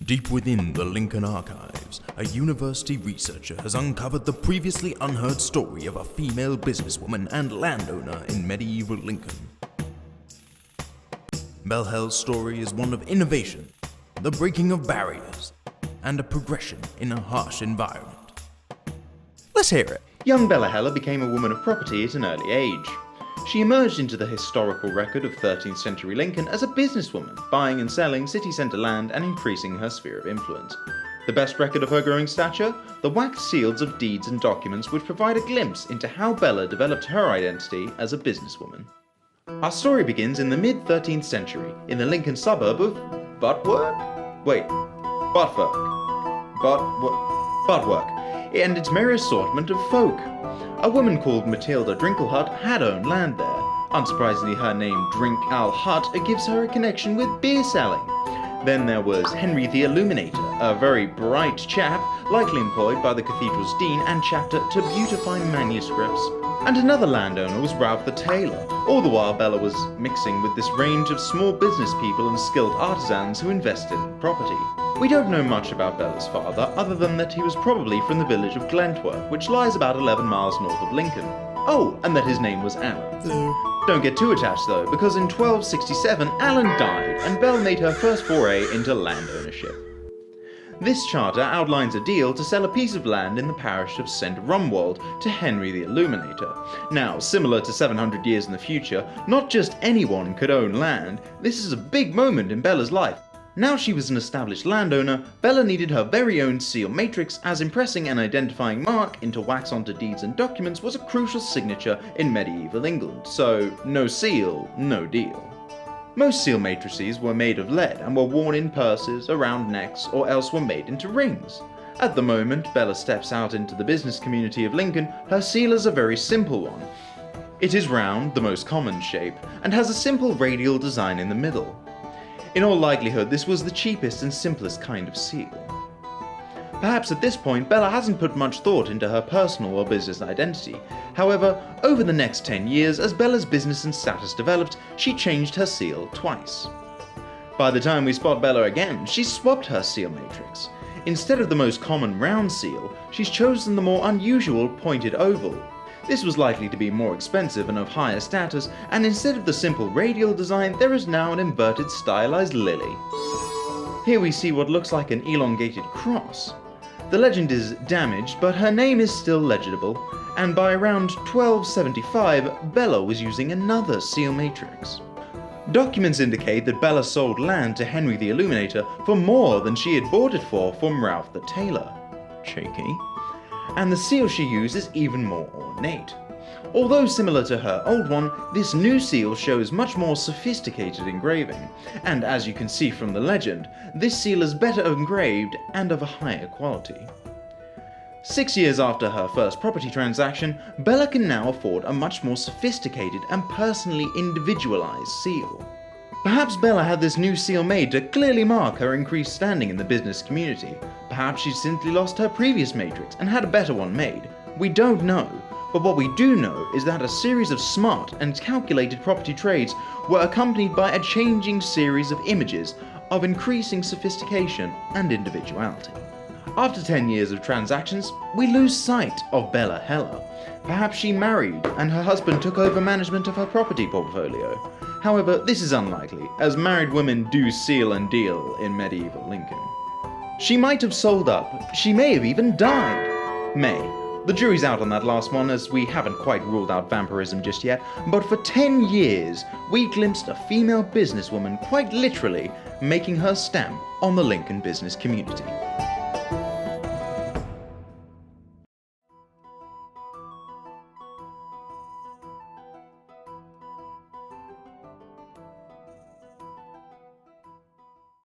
Deep within the Lincoln archives, a university researcher has uncovered the previously unheard story of a female businesswoman and landowner in medieval Lincoln. Helle's story is one of innovation, the breaking of barriers, and a progression in a harsh environment. Let's hear it. Young Helle became a woman of property at an early age. She emerged into the historical record of 13th century Lincoln as a businesswoman, buying and selling city centre land and increasing her sphere of influence. The best record of her growing stature? The waxed seals of deeds and documents which provide a glimpse into how Helle developed her identity as a businesswoman. Our story begins in the mid-13th century, in the Lincoln suburb of Butwork, and its merry assortment of folk. A woman called Matilda Drinklehut had owned land there. Unsurprisingly, her name Drink Al Hut gives her a connection with beer selling. Then there was Henry the Illuminator, a very bright chap, likely employed by the cathedral's dean and chapter to beautify manuscripts. And another landowner was Ralph the Tailor. All the while Helle was mixing with this range of small business people and skilled artisans who invested in property. We don't know much about Helle's father, other than that he was probably from the village of Glentworth, which lies about 11 miles north of Lincoln. Oh, and that his name was Alan. Don't get too attached though, because in 1267 Alan died and Helle made her first foray into land ownership. This charter outlines a deal to sell a piece of land in the parish of St. Rumwald to Henry the Illuminator. Now, similar to 700 years in the future, not just anyone could own land. This is a big moment in Helle's life. Now she was an established landowner, Helle needed her very own seal matrix, as impressing an identifying mark into wax onto deeds and documents was a crucial signature in medieval England, so no seal, no deal. Most seal matrices were made of lead and were worn in purses, around necks, or else were made into rings. At the moment Helle steps out into the business community of Lincoln, her seal is a very simple one. It is round, the most common shape, and has a simple radial design in the middle. In all likelihood, this was the cheapest and simplest kind of seal. Perhaps at this point, Helle hasn't put much thought into her personal or business identity. However, over the next 10 years, as Helle's business and status developed, she changed her seal twice. By the time we spot Helle again, she's swapped her seal matrix. Instead of the most common round seal, she's chosen the more unusual pointed oval. This was likely to be more expensive and of higher status, and instead of the simple radial design, there is now an inverted stylized lily. Here we see what looks like an elongated cross. The legend is damaged, but her name is still legible, and by around 1275, Helle was using another seal matrix. Documents indicate that Helle sold land to Henry the Illuminator for more than she had bought it for from Ralph the Tailor. Cheeky. And the seal she used is even more ornate. Although similar to her old one, this new seal shows much more sophisticated engraving, and as you can see from the legend, this seal is better engraved and of a higher quality. 6 years after her first property transaction, Helle can now afford a much more sophisticated and personally individualized seal. Perhaps Helle had this new seal made to clearly mark her increased standing in the business community. Perhaps she simply lost her previous matrix and had a better one made. We don't know, but what we do know is that a series of smart and calculated property trades were accompanied by a changing series of images of increasing sophistication and individuality. After 10 years of transactions, we lose sight of Helle. Perhaps she married and her husband took over management of her property portfolio. However, this is unlikely, as married women do seal and deal in medieval Lincoln. She might have sold up, she may have even died. The jury's out on that last one, as we haven't quite ruled out vampirism just yet, but for 10 years, we glimpsed a female businesswoman quite literally making her stamp on the Lincoln business community.